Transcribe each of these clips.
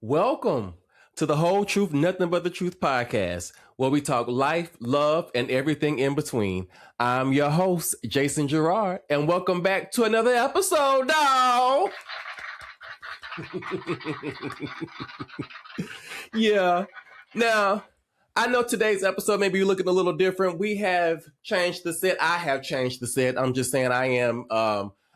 Welcome to the Whole Truth, Nothing But the Truth podcast, where we talk life, love, and everything in between. I'm your host, Jason Gerard, and welcome back to another episode, dawg. Yeah. Now, I know today's episode may be looking a little different. We have changed the set. I have changed the set. I'm just saying I am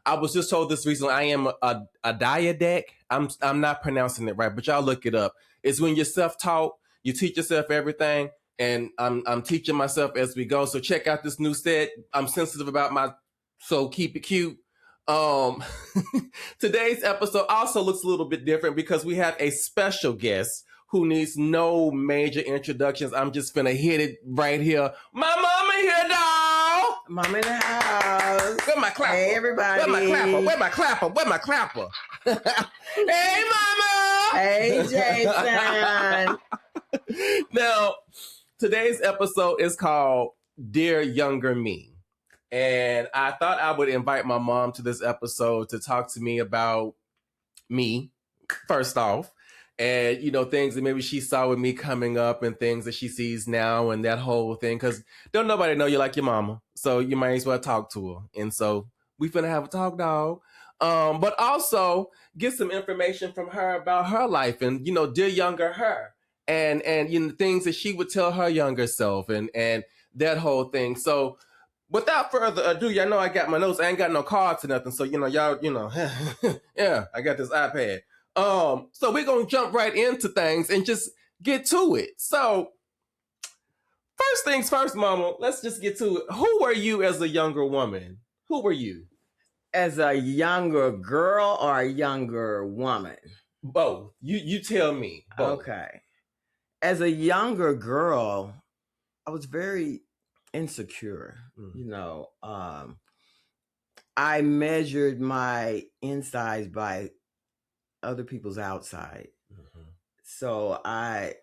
I was just told this recently. I am a diadetic. I'm not pronouncing it right, but y'all look it up. It's when you're self-taught, you teach yourself everything, and I'm teaching myself as we go. So check out this new set. I'm sensitive about so keep it cute. Um Today's episode also looks a little bit different because we have a special guest who needs no major introductions. I'm just finna hit it right here. My mama here, dawg. Mom in the house. Where my clapper? Hey, everybody. Where my clapper? Where my clapper? Where my clapper? Hey, mama. Hey, Jason. Now, today's episode is called Dear Younger Me. And I thought I would invite my mom to this episode to talk to me about me, first off. And, things that maybe she saw with me coming up and things that she sees now and that whole thing. Because don't nobody know you like your mama. So you might as well talk to her. And so we finna have a talk, dog. But also get some information from her about her life and, dear younger her. And things that she would tell her younger self and that whole thing. So without further ado, y'all know I got my notes. I ain't got no cards or nothing. So, y'all, yeah, I got this iPad. So we're going to jump right into things and just get to it. So first things first, mama, let's just get to it. Who were you as a younger woman? Who were you? As a younger girl or a younger woman? Both. You tell me. Both. Okay. As a younger girl, I was very insecure. I measured my insides by other people's outside. Mm-hmm. So I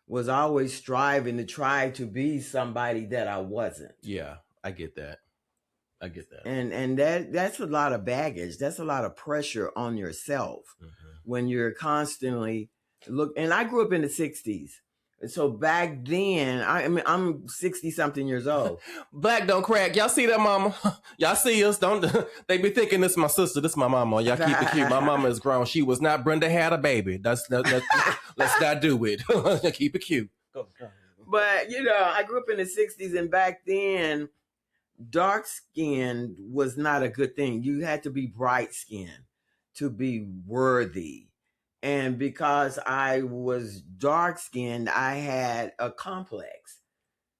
was always striving to try to be somebody that I wasn't. Yeah, I get that. And that's a lot of baggage. That's a lot of pressure on yourself when you're constantly and I grew up in the 60s. And so back then, I'm 60 something years old. Black don't crack. Y'all see that, mama? Y'all see us? Don't they be thinking this is my sister, this is my mama. Y'all keep it cute. My mama is grown. She was not Brenda had a baby. Let's not do it. Keep it cute. Go. But I grew up in the 60s, and back then, dark skin was not a good thing. You had to be bright skinned to be worthy. And because I was dark-skinned, I had a complex,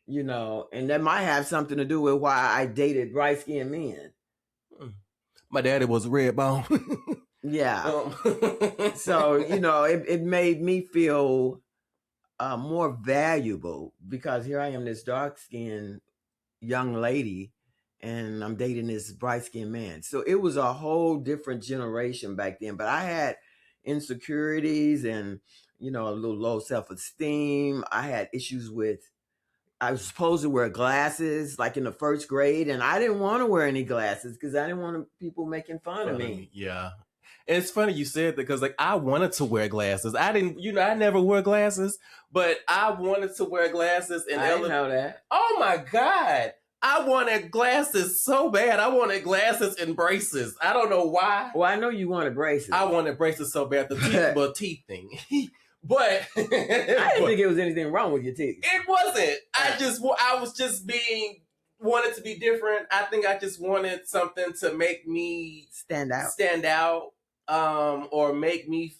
and that might have something to do with why I dated bright-skinned men. My daddy was red bone. Yeah. So, it made me feel more valuable because here I am, this dark-skinned young lady, and I'm dating this bright-skinned man. So it was a whole different generation back then. But I had insecurities and a little low self-esteem. I had issues I was supposed to wear glasses like in the first grade, and I didn't want to wear any glasses because I didn't want people making fun of me. Yeah. And it's funny you said that because I wanted to wear glasses. I didn't, I never wore glasses, but I wanted to wear glasses. And I didn't know that. Oh my God. I wanted glasses so bad. I wanted glasses and braces. I don't know why. Well, I know you wanted braces. I wanted braces so bad. The teeth thing. But I didn't think there was anything wrong with your teeth. It wasn't. I was just wanted to be different. I think I just wanted something to make me stand out. Or make me.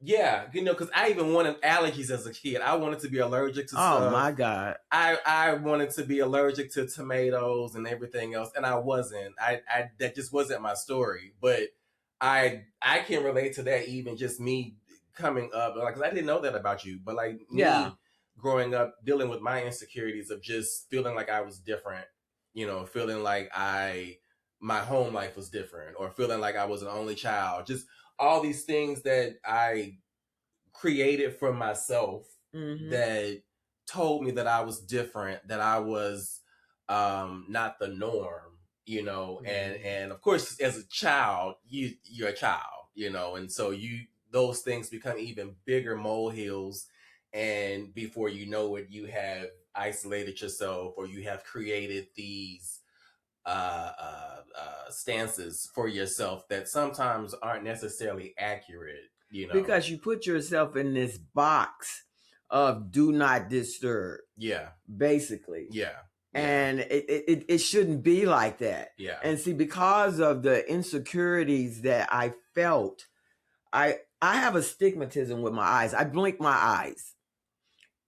Yeah, because I even wanted allergies as a kid. I wanted to be allergic to stuff. Oh, my God. I wanted to be allergic to tomatoes and everything else, and I wasn't. That just wasn't my story. But I can relate to that, even just me coming up. Because I didn't know that about you. But me growing up, dealing with my insecurities of just feeling like I was different, feeling like my home life was different, or feeling like I was an only child. Just all these things that I created for myself that told me that I was different, that I was not the norm, and of course as a child, you're a child, and so those things become even bigger molehills, and before you know it, you have isolated yourself, or you have created these stances for yourself that sometimes aren't necessarily accurate, you know. Because you put yourself in this box of do not disturb. Yeah. Basically. Yeah. And it shouldn't be like that. Yeah. And see, because of the insecurities that I felt, I have astigmatism with my eyes. I blink my eyes.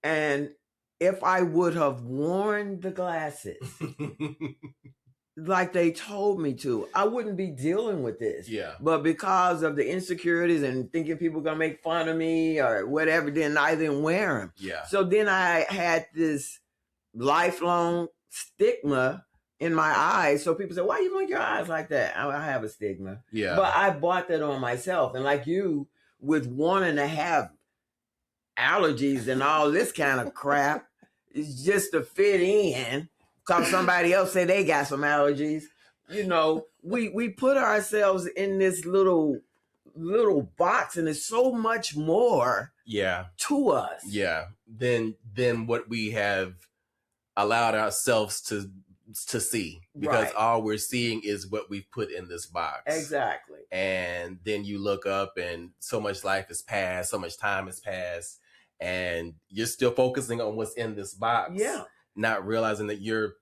And if I would have worn the glasses like they told me to, I wouldn't be dealing with this. Yeah. But because of the insecurities and thinking people gonna make fun of me or whatever, then I didn't wear them. Yeah. So then I had this lifelong stigma in my eyes. So people say, why you blink your eyes like that? I have a stigma. Yeah. But I bought that on myself. And like you, with wanting to have allergies and all this kind of crap, it's just to fit in. Because somebody else say they got some allergies. You know, we put ourselves in this little box, and there's so much more to us. Yeah. Than what we have allowed ourselves to see, because all we're seeing is what we've put in this box. Exactly. And then you look up and so much life has passed, so much time has passed, and you're still focusing on what's in this box. Yeah. Not realizing that you're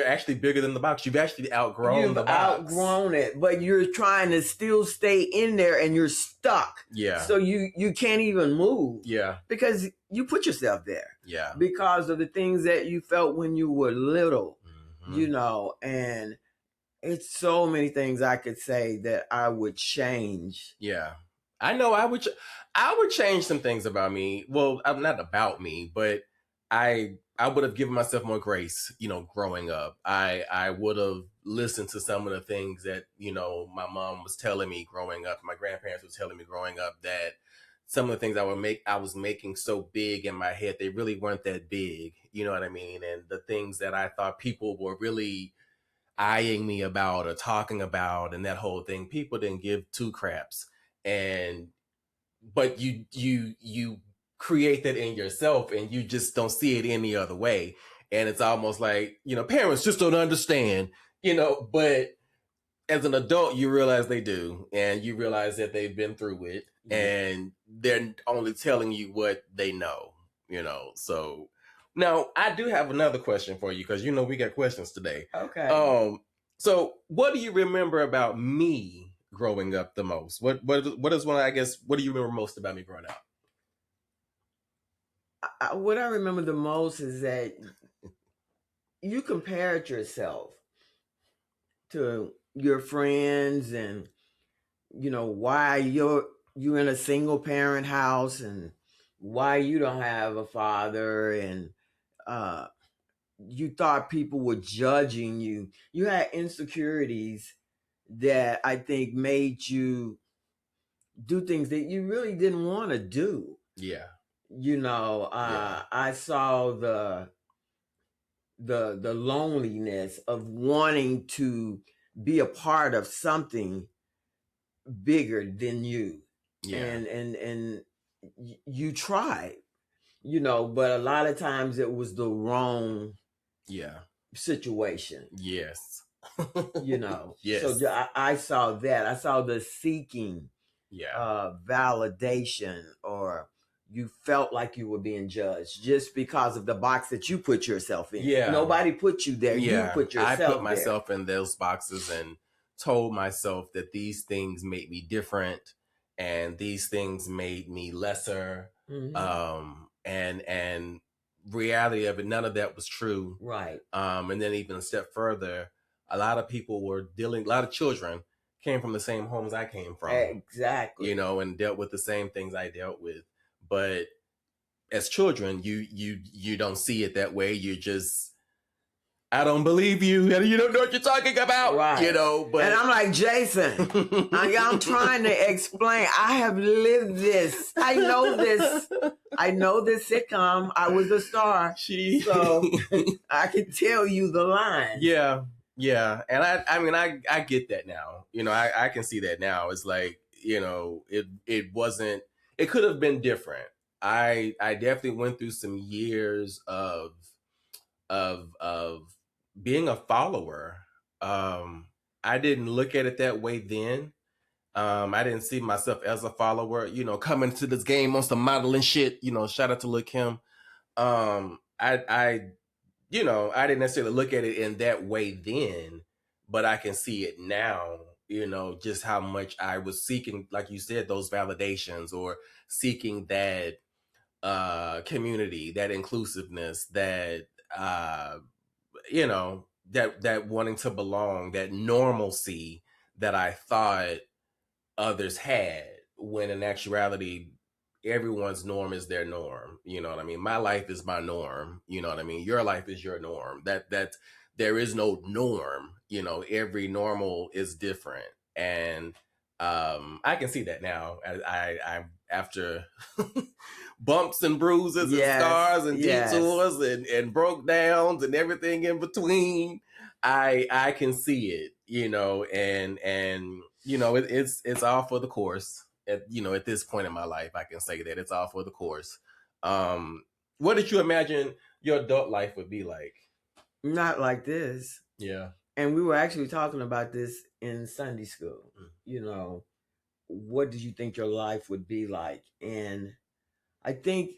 actually bigger than the box. You've actually outgrown the box. Outgrown it, but you're trying to still stay in there and you're stuck. Yeah. So you can't even move. Yeah. Because you put yourself there. Yeah. Because of the things that you felt when you were little, you know, and it's so many things I could say that I would change. Yeah. I know I would change some things about me. Well, not about me, but I would have given myself more grace, you know, growing up. I would have listened to some of the things that, you know, my mom was telling me growing up, my grandparents were telling me growing up, that some of the things I was making so big in my head, they really weren't that big. You know what I mean? And the things that I thought people were really eyeing me about or talking about and that whole thing, people didn't give two craps. But you create that in yourself, and you just don't see it any other way. And it's almost like, you know, parents just don't understand, you know, but as an adult, you realize they do, and you realize that they've been through it, and they're only telling you what they know, you know. So now I do have another question for you, because, you know, we got questions today. Okay. So what do you remember about me growing up the most? What is one, I guess, what do you remember most about me growing up? What I remember the most is that you compared yourself to your friends, and you know why you're in a single parent house, and why you don't have a father, and you thought people were judging you. You had insecurities that I think made you do things that you really didn't want to do. Yeah. You know, I saw the loneliness of wanting to be a part of something bigger than you. Yeah. And you tried, you know, but a lot of times it was the wrong situation. Yes. You know. Yes. So I saw that. I saw the seeking validation, or you felt like you were being judged just because of the box that you put yourself in. Yeah. Nobody put you there. Yeah. You put yourself there. I put myself in those boxes and told myself that these things made me different, and these things made me lesser. Mm-hmm. And reality of it, none of that was true. Right. And then even a step further, a lot of children came from the same homes I came from. Exactly. You know, and dealt with the same things I dealt with. But as children, you don't see it that way. You just, I don't believe you. You don't know what you're talking about. Right. You know, but. And I'm like, Jason, I'm trying to explain. I have lived this. I know this. I know this sitcom. I was a star. So I can tell you the line. Yeah. Yeah. And I mean, I get that now. You know, I can see that now. It's like, it wasn't. It could have been different. I definitely went through some years of being a follower. I didn't look at it that way then. I didn't see myself as a follower, coming to this game on some modeling shit, shout out to Lil Kim. I didn't necessarily look at it in that way then, but I can see it now, just how much I was seeking, like you said, those validations, or seeking that community, that inclusiveness, that that wanting to belong, that normalcy that I thought others had, when in actuality everyone's norm is their norm. You know what I mean? My life is my norm. You know what I mean? Your life is your norm. That there is no norm. Every normal is different, and I can see that now. I after bumps and bruises and scars and detours and broke downs and everything in between, I can see it. It's all for the course. At this point in my life, I can say that it's all for the course. What did you imagine your adult life would be like? Not like this. Yeah. And we were actually talking about this in Sunday school. What did you think your life would be like? And I think,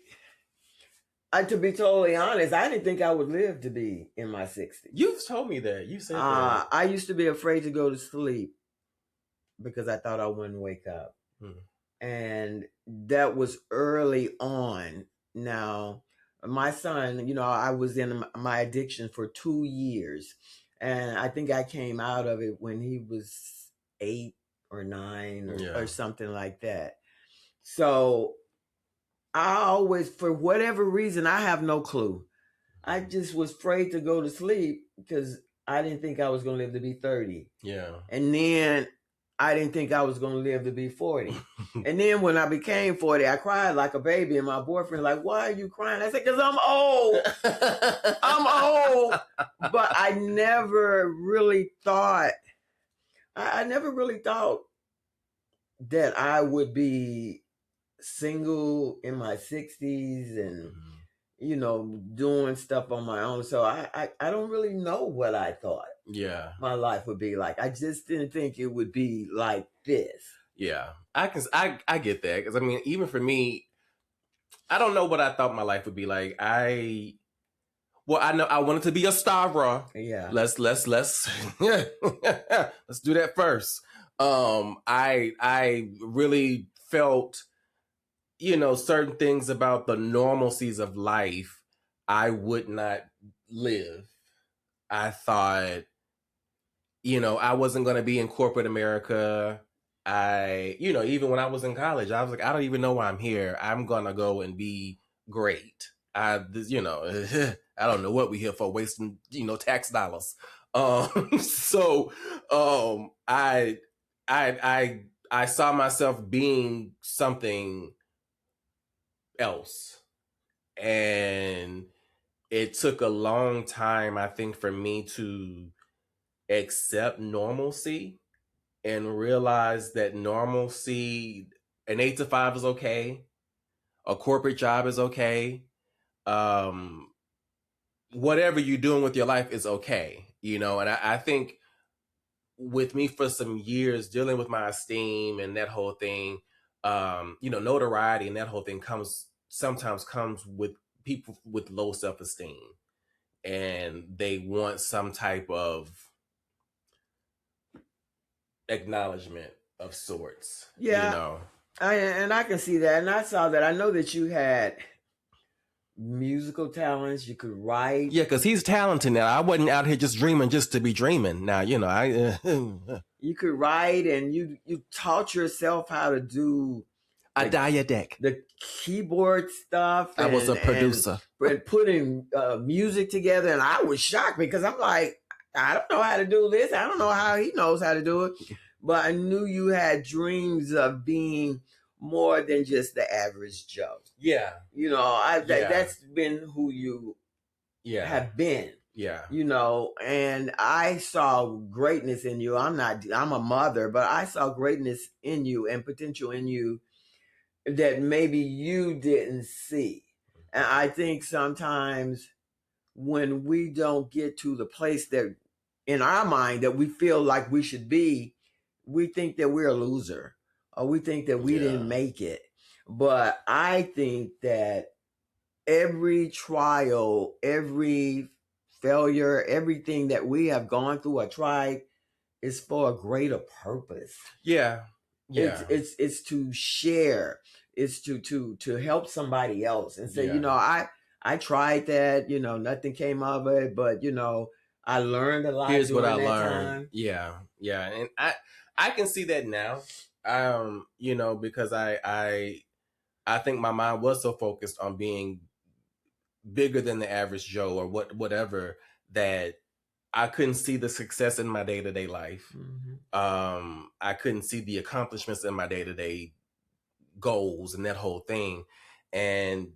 to be totally honest, I didn't think I would live to be in my 60s. You've told me that. You said that. I used to be afraid to go to sleep because I thought I wouldn't wake up. And that was early on. Now, my son, I was in my addiction for 2 years. And I think I came out of it when he was 8 or 9 or something like that. So I always, for whatever reason, I have no clue, I just was afraid to go to sleep because I didn't think I was going to live to be 30. Yeah. And then I didn't think I was going to live to be 40. And then when I became 40, I cried like a baby. And my boyfriend like, why are you crying? I said, because I'm old. I'm old. But I never really thought, I never really thought that I would be single in my 60s and, doing stuff on my own. So I don't really know what I thought my life would be like. I just didn't think it would be like this. Yeah, I get that, because I mean, even for me, I don't know what I thought my life would be like. I know I wanted to be a star. Yeah. Let's let's do that first. I really felt, certain things about the normalcies of life I would not live. I thought, I wasn't going to be in corporate America. Even when I was in college, I was like, I don't even know why I'm here. I'm going to go and be great. I don't know what we here for, wasting, tax dollars. So I saw myself being something else. And it took a long time, I think, for me to accept normalcy and realize that normalcy, an 8 to 5 is okay. A corporate job is okay. Whatever you're doing with your life is okay. And I think with me for some years dealing with my esteem and that whole thing, notoriety and that whole thing sometimes comes with people with low self-esteem, and they want some type of acknowledgement of sorts. Yeah. I can see that. And I saw that. I know that you had musical talents. You could write. Yeah, because he's talented now. I wasn't out here just dreaming just to be dreaming. Now, you could write, and you taught yourself how to do a diadeck, the keyboard stuff. I was a producer. And putting music together. And I was shocked because I'm like, I don't know how to do this. I don't know how he knows how to do it. But I knew you had dreams of being more than just the average Joe. Yeah. That's been who you have been. Yeah. And I saw greatness in you. I'm a mother, but I saw greatness in you and potential in you that maybe you didn't see. And I think sometimes when we don't get to the place that in our mind that we feel like we should be, we think that we're a loser, or we think that we didn't make it. But I think that every trial, every failure, everything that we have gone through or tried is for a greater purpose. Yeah. It's to share. It's to help somebody else and say, I tried that, nothing came of it, but I learned a lot. Here's what I learned. Time. Yeah. And I can see that now. Because I think my mind was so focused on being bigger than the average Joe or whatever that I couldn't see the success in my day-to-day life. Mm-hmm. I couldn't see the accomplishments in my day-to-day goals and that whole thing. And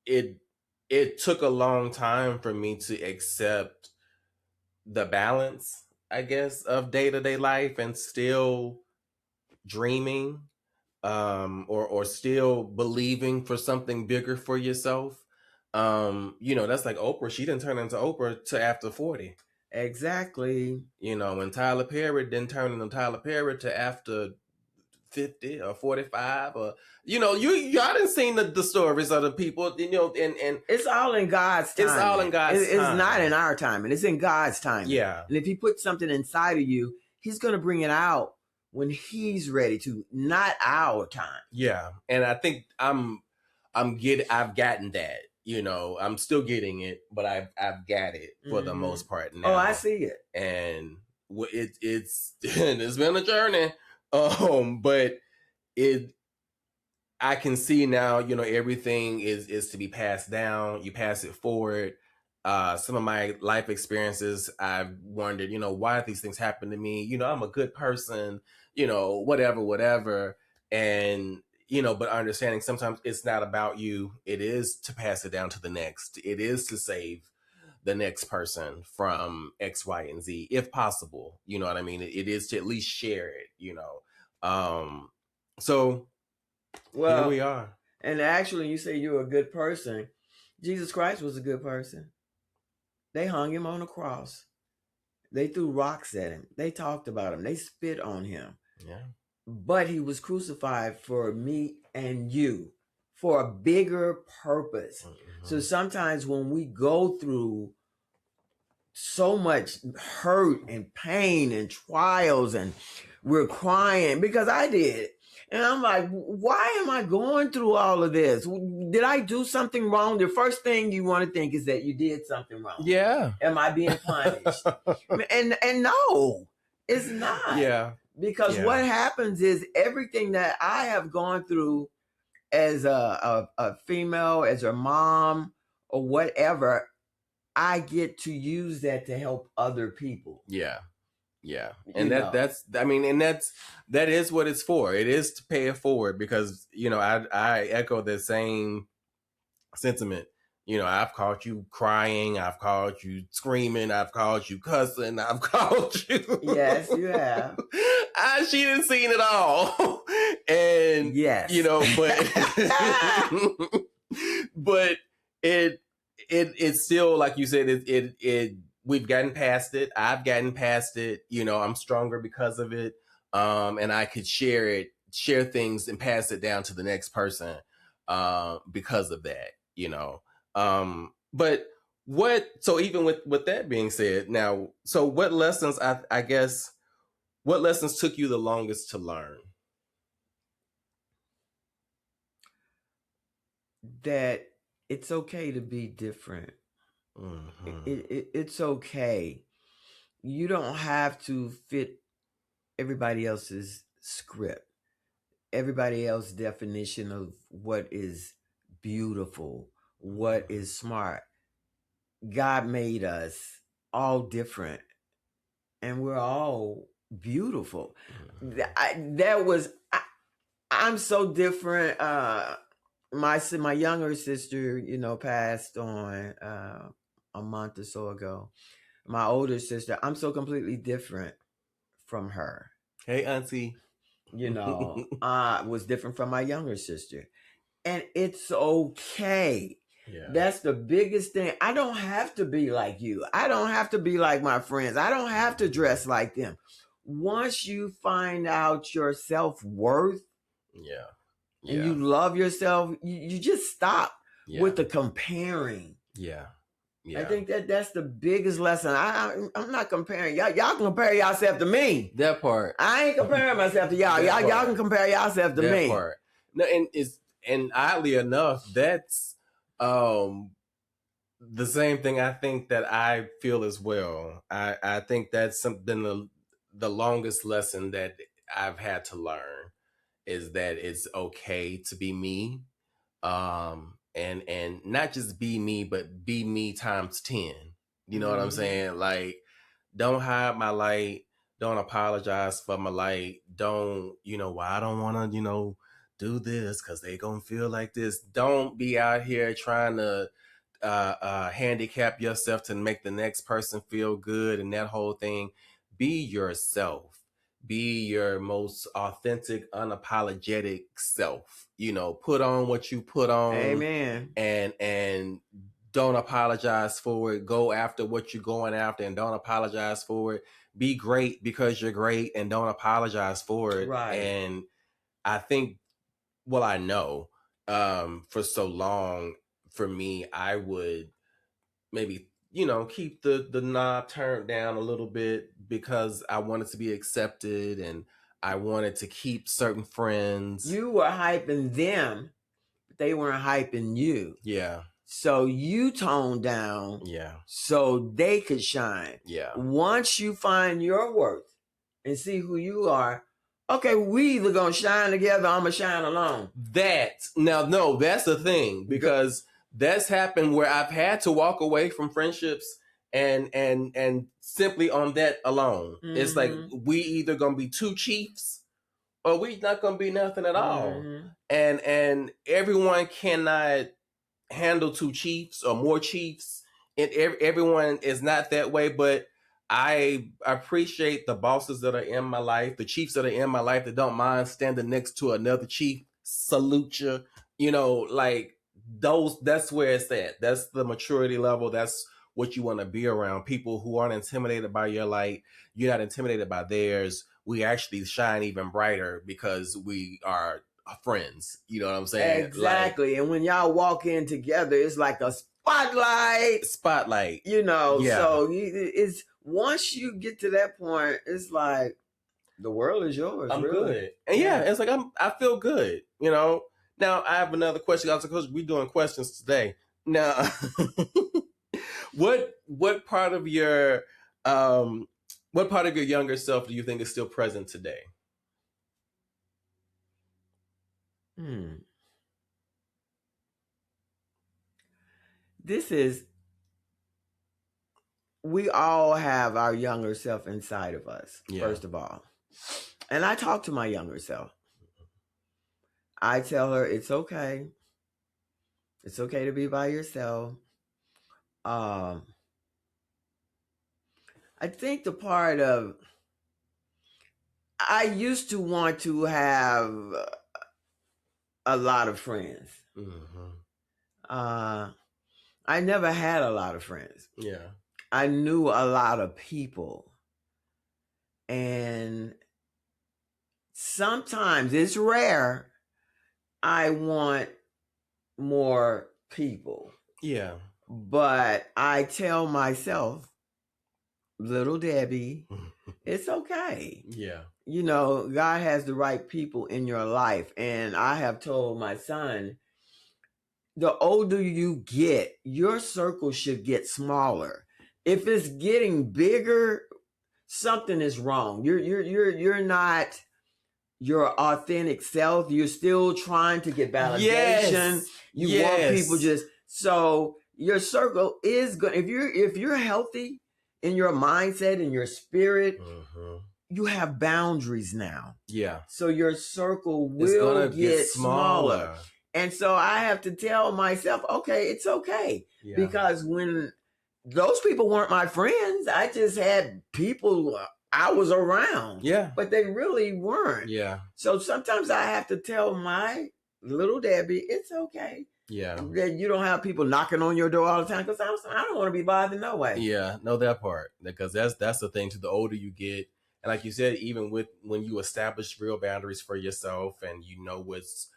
it took a long time for me to accept the balance, I guess, of day-to-day life and still dreaming, or still believing for something bigger for yourself. That's like Oprah. She didn't turn into Oprah till after 40. Exactly. And Tyler Perry didn't turn into Tyler Perry till after 50 or 45, or y'all didn't seen the stories of the people, and it's all in God's time. It's all in God's time. It's not in our time, and it's in God's time. Yeah. And if he puts something inside of you, he's going to bring it out when he's ready to, not our time. Yeah. And I think I've gotten that. I'm still getting it, but I've got it for the most part now. Oh, I see it. And it's been a journey. But I can see now, everything is to be passed down. You pass it forward. Some of my life experiences, I've wondered, why these things happen to me? I'm a good person, whatever. And, but understanding sometimes it's not about you. It is to pass it down to the next. It is to save the next person from X, Y, and Z, if possible. You know what I mean? It is to at least share it, So, well, here we are. And actually, you say you're a good person. Jesus Christ was a good person. They hung him on a cross. They threw rocks at him. They talked about him. They spit on him. Yeah. But he was crucified for me and you, for a bigger purpose. Mm-hmm. So sometimes when we go through so much hurt and pain and trials and we're crying, because I did. And I'm like, why am I going through all of this? Did I do something wrong? The first thing you want to think is that you did something wrong. Yeah. Am I being punished? and no, it's not. Yeah. Because what happens is everything that I have gone through as a female, as a mom, or whatever, I get to use that to help other people. Yeah. Yeah. And that is what it's for. It is to pay it forward, because, I echo the same sentiment. I've caught you crying, I've caught you screaming, I've caught you cussing, I've caught you. Yes, you have. She didn't seen it all. And yes, but it's still, like you said, we've gotten past it. I've gotten past it. I'm stronger because of it. And I could share things and pass it down to the next person because of that, But so even with that being said, now, so what lessons, I guess, what lessons took you the longest to learn? That it's okay to be different. Mm-hmm. It's okay. You don't have to fit everybody else's script, everybody else's definition of what is beautiful, what is smart. God made us all different, and we're all beautiful. Mm-hmm. I'm so different. My younger sister, passed on a month or so ago. My older sister, I'm so completely different from her. Hey, auntie. Was different from my younger sister. And it's okay. Yeah. That's the biggest thing. I don't have to be like you. I don't have to be like my friends. I don't have to dress like them. Once you find out your self-worth, and you love yourself, you just stop with the comparing. Yeah. I think that's the biggest lesson. I'm not comparing. Y'all compare yourself to me. That part. I ain't comparing myself to y'all. Y'all can compare yourself to me. Part. No, and oddly enough, that's the same thing I think that I feel as well. I think that's been the longest lesson that I've had to learn is that it's okay to be me. And not just be me, but be me times 10. You know what I'm saying? Like, don't hide my light. Don't apologize for my light. Don't, I don't want to, do this because they going to feel like this. Don't be out here trying to handicap yourself to make the next person feel good and that whole thing. Be yourself. Be your most authentic, unapologetic self. Put on what you put on. Amen. And don't apologize for it. Go after what you're going after and don't apologize for it. Be great because you're great and don't apologize for it. Right. And I think, I know for so long, for me, I would maybe, keep the knob turned down a little bit because I wanted to be accepted and I wanted to keep certain friends. You were hyping them, but they weren't hyping you. Yeah. So you toned down. Yeah. So they could shine. Yeah. Once you find your worth and see who you are, okay, we either gonna shine together or I'm gonna shine alone. That's the thing, because that's happened where I've had to walk away from friendships and simply on that alone. Mm-hmm. It's like we either gonna be two chiefs or we not gonna be nothing at all. Mm-hmm. And everyone cannot handle two chiefs or more chiefs. And everyone is not that way, but I appreciate the bosses that are in my life, the chiefs that are in my life that don't mind standing next to another chief. Salute you. Like those, that's where it's at. That's the maturity level. That's what you want to be around. People who aren't intimidated by your light. You're not intimidated by theirs. We actually shine even brighter because we are friends. You know what I'm saying? Exactly. And when y'all walk in together, it's like a spotlight. So it's once you get to that point, it's like the world is yours. I'm good. And it's like I feel good, Now I have another question. Also, because we're doing questions today. Now what part of your younger self do you think is still present today? We all have our younger self inside of us, first of all. And I talk to my younger self. I tell her it's okay. It's okay to be by yourself. I think the part of I used to want to have a lot of friends. Mm-hmm. I never had a lot of friends. Yeah. I knew a lot of people. And sometimes, it's rare, I want more people. Yeah. But I tell myself, little Debbie, it's okay. Yeah. God has the right people in your life. And I have told my son, the older you get, your circle should get smaller. If it's getting bigger, something is wrong. You're not your authentic self. You're still trying to get validation. Yes. You want people so your circle is good. If you're healthy in your mindset and your spirit, you have boundaries now. Yeah. So your circle will get smaller. And so I have to tell myself, okay, it's okay. Yeah. Because when those people weren't my friends. I just had people I was around. Yeah. But they really weren't. Yeah. So sometimes I have to tell my little Debbie, it's okay. Yeah. That you don't have people knocking on your door all the time, because I don't want to be bothered no way. Yeah, know that part, because that's the thing. To the older you get, and like you said, even with when you establish real boundaries for yourself and you know what's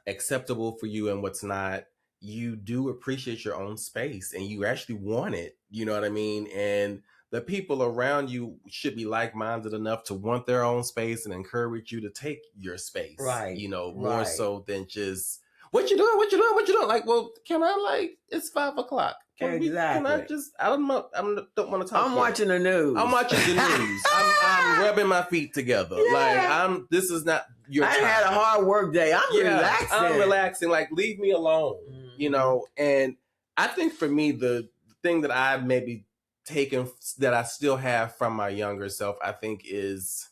acceptable for you and what's not, you do appreciate your own space and you actually want it. You know what I mean? And the people around you should be like-minded enough to want their own space and encourage you to take your space. Right. You know, more so than just, what you doing? What you doing? What you doing? Like, well, can I, like, it's 5 o'clock. Can I just, I don't know. I don't want to talk. I'm watching the news. I'm watching the news. I'm rubbing my feet together. Yeah. Like, this is not your time. I had a hard work day. I'm relaxing. I'm relaxing. Like, leave me alone, you know? And I think for me, the thing that I've maybe taken that I still have from my younger self, I think is,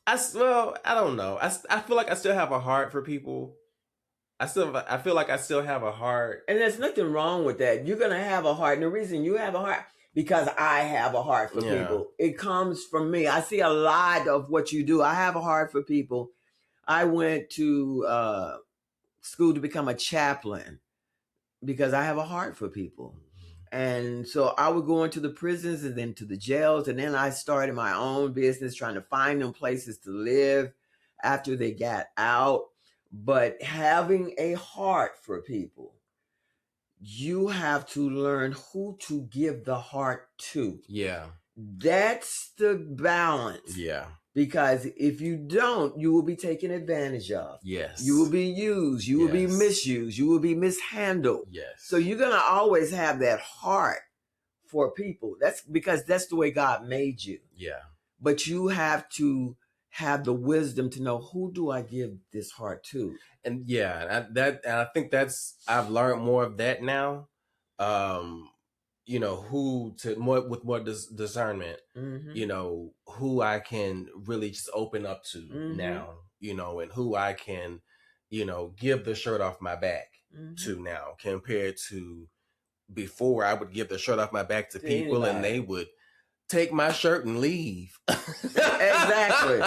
I don't know. I feel like I still have a heart for people. I feel like I still have a heart. And there's nothing wrong with that. You're going to have a heart. And the reason you have a heart, because I have a heart for people. It comes from me. I see a lot of what you do. I have a heart for people. I went to school to become a chaplain because I have a heart for people. And so I would go into the prisons and then to the jails. And then I started my own business trying to find them places to live after they got out. But having a heart for people, you have to learn who to give the heart to. Yeah. That's the balance. Yeah. Because if you don't, you will be taken advantage of. Yes. You will be used. You will be misused. You will be mishandled. Yes. So you're going to always have that heart for people. That's because that's the way God made you. Yeah. But you have to have the wisdom to know, who do I give this heart to? And I think I've learned more of that now. You know, with more discernment, you know, who I can really just open up to now, you know, and who I can, you know, give the shirt off my back to now, compared to before. I would give the shirt off my back to people and they would take my shirt and leave. Exactly.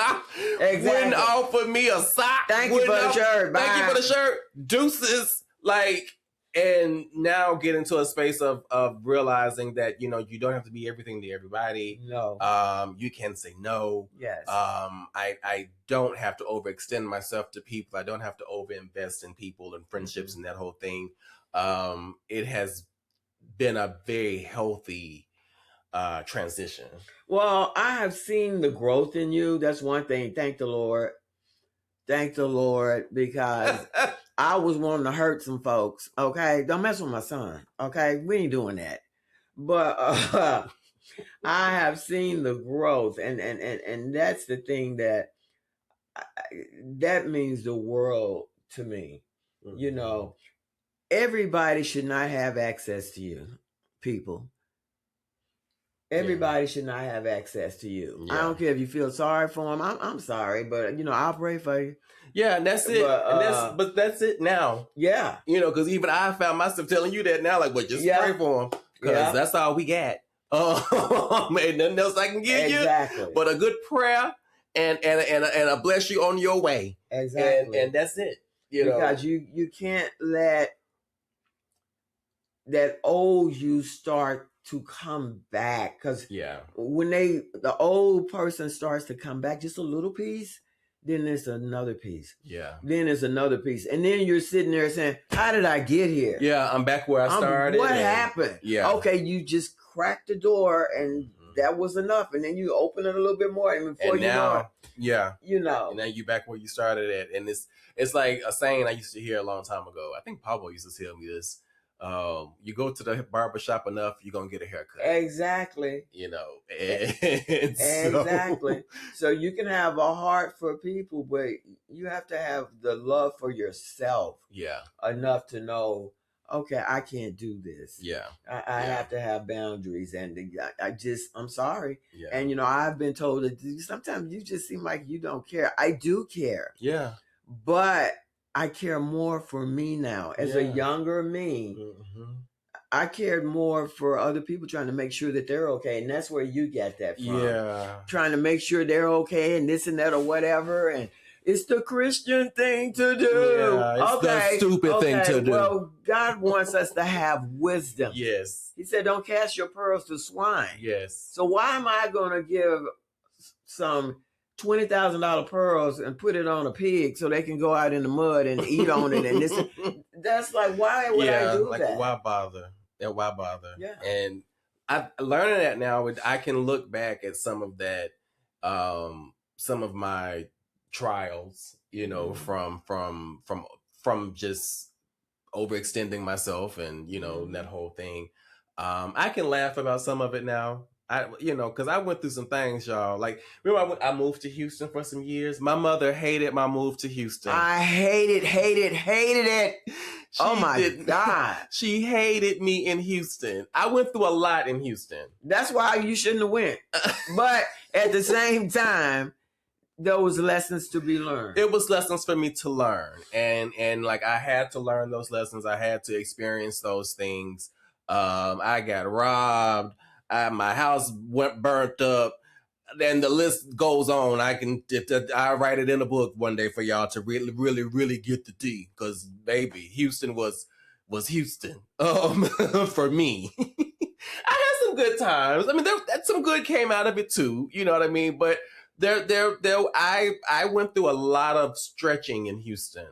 Wouldn't offer me a sock. Thank you for the shirt. Bye. Thank you for the shirt. Deuces. Like, and now get into a space of realizing that, you know, you don't have to be everything to everybody. No. You can say no. Yes. I don't have to overextend myself to people. I don't have to overinvest in people and friendships and that whole thing. It has been a very healthy transition. Well, I have seen the growth in you. That's one thing. Thank the Lord. Thank the Lord, because I was wanting to hurt some folks. Okay, don't mess with my son. Okay, we ain't doing that. But I have seen the growth, and that's the thing that means the world to me. You know, everybody should not have access to you, people. Everybody should not have access to you. I don't care if you feel sorry for them. I'm sorry, but you know, I'll pray for you. Yeah, and that's it. But that's it now. Yeah. You know, because even I found myself telling you that now, like, well, just pray for them, because that's all we got. Ain't nothing else I can give you. But a good prayer and a bless you on your way. Exactly. And that's it. Because you can't let that old you start to come back, because when the old person starts to come back just a little piece, then there's another piece. Then there's another piece, and then you're sitting there saying, how did I get here? I'm back where I started. What happened? Okay, you just cracked the door and that was enough, and then you open it a little bit more, and before you know, and now you back where you started at. And it's like a saying I used to hear a long time ago. I think Pablo used to tell me this. You go to the barbershop enough, you're gonna get a haircut. Exactly. You know, exactly. So you can have a heart for people, but you have to have the love for yourself. Enough to know, okay, I can't do this. I have to have boundaries, and I'm sorry. And you know, I've been told that sometimes you just seem like you don't care. I do care. But I care more for me now. As a younger me, I cared more for other people, trying to make sure that they're okay. And that's where you get that from. Yeah. Trying to make sure they're okay and this and that or whatever. And it's the Christian thing to do. Yeah, it's the stupid thing to do. Well, God wants us to have wisdom. Yes. He said, don't cast your pearls to swine. Yes. So why am I going to give some $20,000 pearls and put it on a pig so they can go out in the mud and eat on it? And this, that's like, why would I do that? Why bother? Why bother? Yeah. And I learning that now, I can look back at some of that, some of my trials, you know, from just overextending myself and, you know, that whole thing. I can laugh about some of it now. Because I went through some things, y'all. Like, remember I moved to Houston for some years? My mother hated my move to Houston. I hated it. Oh my God. She hated me in Houston. I went through a lot in Houston. That's why you shouldn't have went. But at the same time, there was lessons to be learned. It was lessons for me to learn. And like, I had to learn those lessons. I had to experience those things. I got robbed. My house went burnt up, and the list goes on. I write it in a book one day for y'all to really, really, really get the tea, because baby, Houston was Houston for me. I had some good times. I mean, some good came out of it too. You know what I mean? But I went through a lot of stretching in Houston,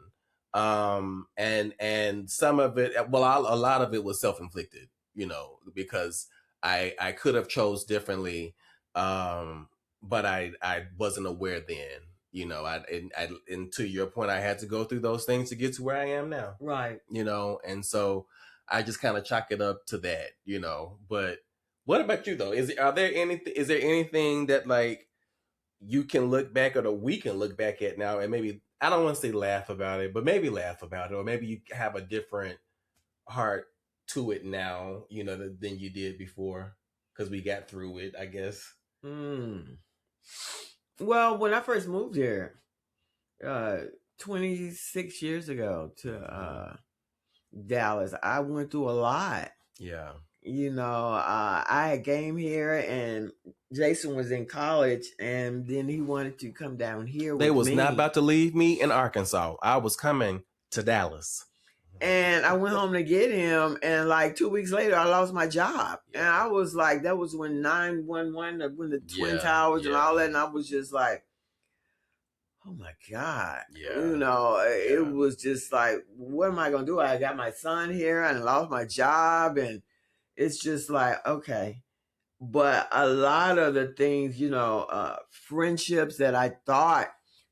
and some of it, a lot of it was self-inflicted. You know, because I could have chose differently, but I wasn't aware then. You know, and to your point, I had to go through those things to get to where I am now. Right. You know, and so I just kind of chalk it up to that. You know, but what about you though? Is there anything that like you can look back, or that we can look back at now, and maybe, I don't want to say laugh about it, but maybe laugh about it, or maybe you have a different heart to it now, you know, than you did before, because we got through it, I guess. Well, when I first moved here, 26 years ago to Dallas, I went through a lot. Yeah. You know, I came here, and Jason was in college, and then he wanted to come down here with me. They was not about to leave me in Arkansas. I was coming to Dallas. And I went home to get him, and like 2 weeks later, I lost my job. Yeah. And I was like, that was when 911, when the Twin Towers and all that, and I was just like, oh my God. Yeah. You know, it was just like, what am I going to do? I got my son here, and I lost my job, and it's just like, okay. But a lot of the things, you know, friendships that I thought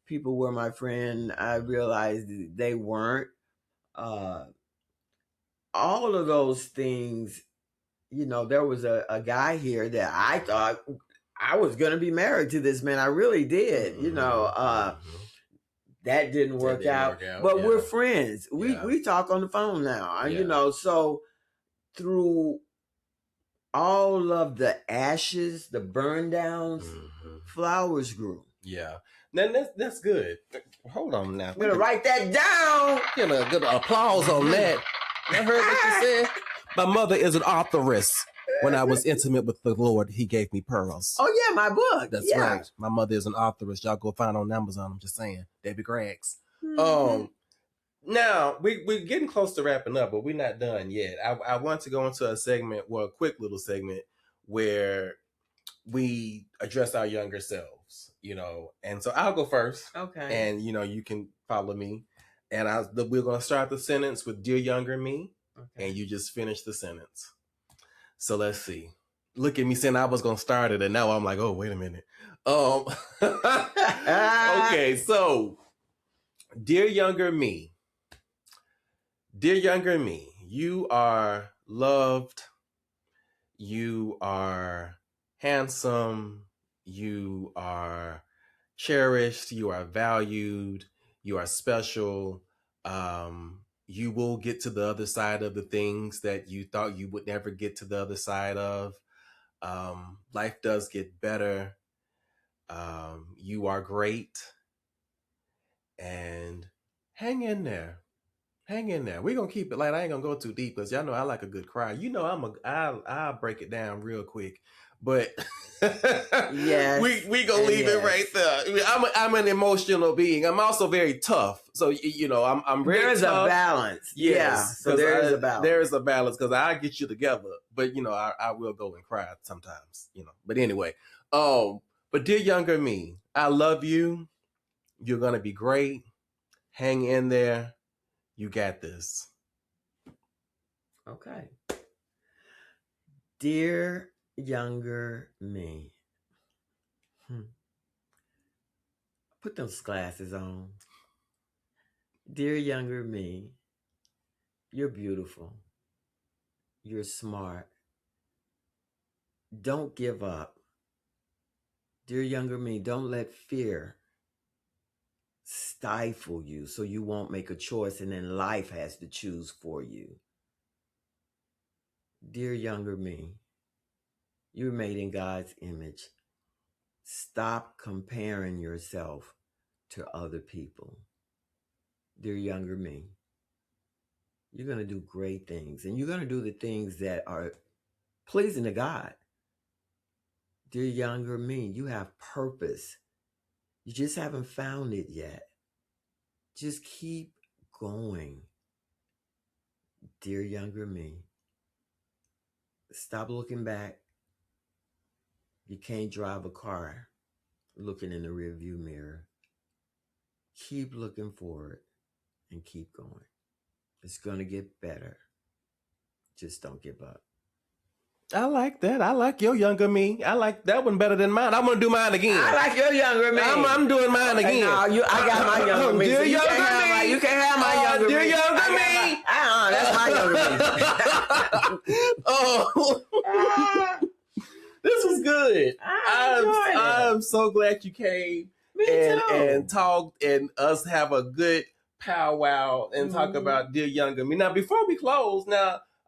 people were my friend, I realized they weren't. All of those things, you know, there was a guy here that I thought I was going to be married to this man. I really did, you know, that didn't work out, but we're friends. We talk on the phone now, you know, so through all of the ashes, the burn downs, flowers grew. Yeah. Then that's good. Hold on now. I'm going to write that down. Get a good applause on that. I heard what you said. My mother is an authoress. When I was intimate with the Lord, he gave me pearls. Oh, yeah, my book. That's right. My mother is an authoress. Y'all go find on Amazon. I'm just saying. Debbie Greggs. Now, we're getting close to wrapping up, but we're not done yet. I want to go into a segment, a quick little segment, where we address our younger selves, you know. And so I'll go first. Okay. And, you know, you can follow me. And we're going to start the sentence with Dear Younger Me. Okay. And you just finish the sentence. So let's see. Look at me saying I was going to start it, and now I'm like, oh, wait a minute. Okay, so Dear Younger Me. Dear Younger Me, you are loved. You are handsome. You are cherished. You are valued. You are special. You will get to the other side of the things that you thought you would never get to the other side of. Life does get better. You are great. And hang in there. Hang in there. We're gonna keep it light. I ain't gonna go too deep because y'all know I like a good cry. You know I'll break it down real quick. But yes, we gonna leave it right there. I'm an emotional being. I'm also very tough. So you know I'm very there's tough. A balance. Yes, yeah. So there is a balance. There is a balance because I get you together. But you know, I will go and cry sometimes, you know. But anyway, but dear younger me, I love you. You're gonna be great. Hang in there. You got this. Okay. Dear younger me. Put those glasses on. Dear younger me, you're beautiful. You're smart. Don't give up. Dear younger me, don't let fear stifle you so you won't make a choice and then life has to choose for you. Dear younger me, you're made in God's image. Stop comparing yourself to other people. Dear younger me, you're going to do great things and you're going to do the things that are pleasing to God. Dear younger me, you have purpose. You just haven't found it yet. Just keep going. Dear younger me, stop looking back. You can't drive a car looking in the rearview mirror. Keep looking forward and keep going. It's going to get better. Just don't give up. I like that. I like your younger me. I like that one better than mine. I'm gonna do mine again. I like your younger me. I'm doing mine again. No, I got my younger me. Dear So younger me. You can't have my younger dear me. Younger me. That's my younger me. Oh, this was good. I'm so glad you came and talked and us have a good powwow and talk about dear younger me. Now, before we close,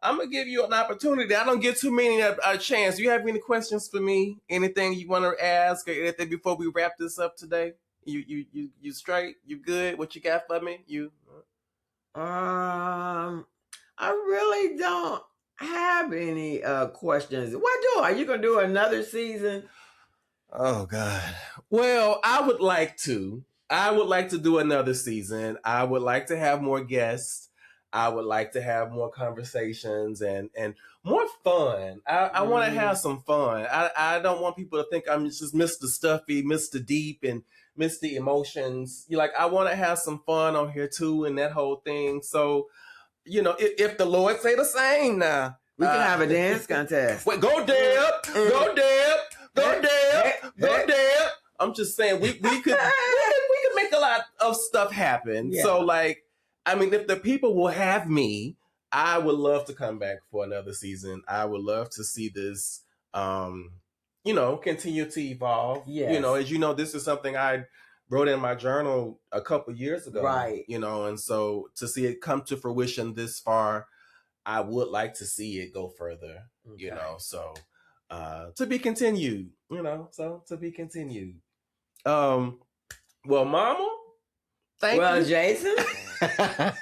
I'm going to give you an opportunity. I don't get too many a chance. Do you have any questions for me? Anything you want to ask or anything before we wrap this up today? You straight? You good? What you got for me? I really don't have any questions. Are you going to do another season? Oh, God. Well, I would like to. I would like to do another season. I would like to have more guests. I would like to have more conversations and more fun. I want to have some fun. I don't want people to think I'm just Mr. Stuffy, Mr. Deep, and Mr. Emotions. I want to have some fun on here too and that whole thing. So, if the Lord say the same now. We can have a dance contest. Wait, go Deb, go Deb, go Deb, go Deb. I'm just saying we could make a lot of stuff happen. Yeah. So if the people will have me, I would love to come back for another season. I would love to see this, continue to evolve. Yes. As you know, this is something I wrote in my journal a couple years ago. Right. And so to see it come to fruition this far, I would like to see it go further, okay. So to be continued, so to be continued. Well, Mama, thank you. Jason. Thank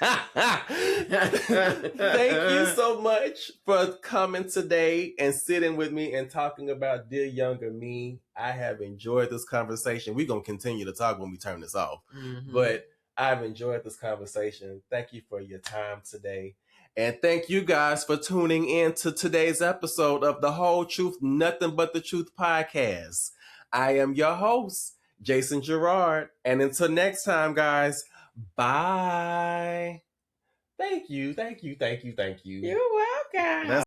you so much for coming today and sitting with me and talking about Dear Younger Me. I have enjoyed this conversation. We're going to continue to talk when we turn this off. Mm-hmm. But I've enjoyed this conversation. Thank you for your time today. And thank you guys for tuning in to today's episode of The Whole Truth, Nothing But the Truth podcast. I am your host, Jason Gerard. And until next time, guys, bye. Thank you. You're welcome.